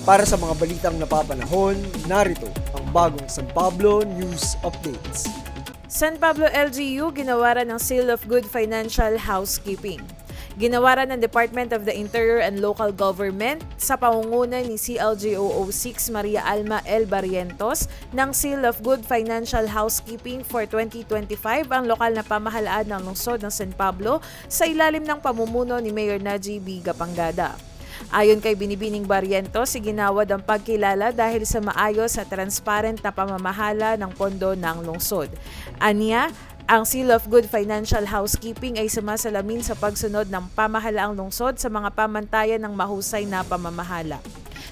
Para sa mga balitang napapanahon, narito ang bagong San Pablo News Updates. San Pablo LGU ginawaran ng Seal of Good Financial Housekeeping. Ginawaran ng Department of the Interior and Local Government sa pangunguna ni CLGO06 Maria Alma L. Barrientos ng Seal of Good Financial Housekeeping for 2025 ang lokal na pamahalaan ng lungsod ng San Pablo sa ilalim ng pamumuno ni Mayor Najib B. Gapangada. Ayon kay Binibining Barrientos, iginawad ang pagkilala dahil sa maayos at transparent na pamamahala ng pondo ng lungsod. Aniya, ang Seal of Good Financial Housekeeping ay sumasalamin sa pagsunod ng pamahalaang lungsod sa mga pamantayan ng mahusay na pamamahala.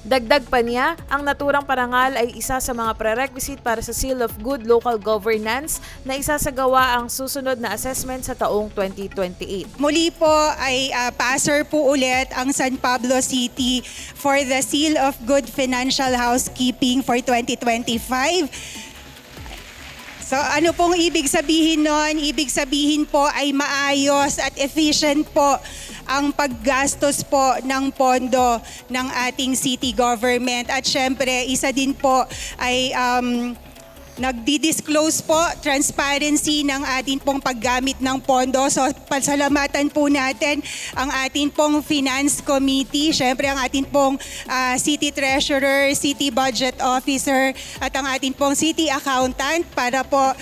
Dagdag pa niya, ang naturang parangal ay isa sa mga prerequisite para sa Seal of Good Local Governance na isasagawa ang susunod na assessment sa taong 2028. Muli po ay passer po ulit ang San Pablo City for the Seal of Good Financial Housekeeping for 2025. So ano pong ibig sabihin nun? Ibig sabihin po ay maayos at efficient po ang paggastos po ng pondo ng ating city government. At syempre, isa din po ay nagdi-disclose po, transparency ng ating pong paggamit ng pondo. So pasalamatan po natin ang ating pong Finance Committee, syempre ang ating pong City Treasurer, City Budget Officer at ang ating pong City Accountant para po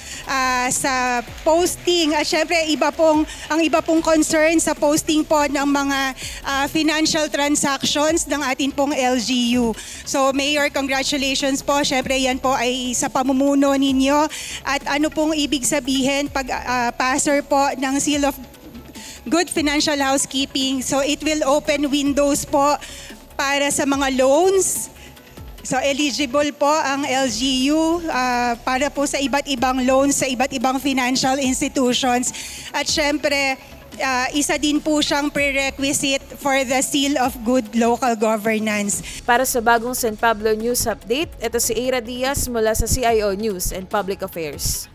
sa posting. At syempre ang iba pong concern sa posting po ng mga financial transactions ng ating pong LGU. So Mayor, congratulations po. Syempre yan po ay sa pamumuno ninyo. At ano pong ibig sabihin pag passer po ng Seal of Good Financial Housekeeping? So it will open windows po para sa mga loans. So eligible po ang LGU para po sa iba't ibang loans sa iba't ibang financial institutions. At syempre, isa din po siyang prerequisite for the Seal of Good Local Governance. Para sa bagong San Pablo News Update, ito si Eira Diaz mula sa CIO News and Public Affairs.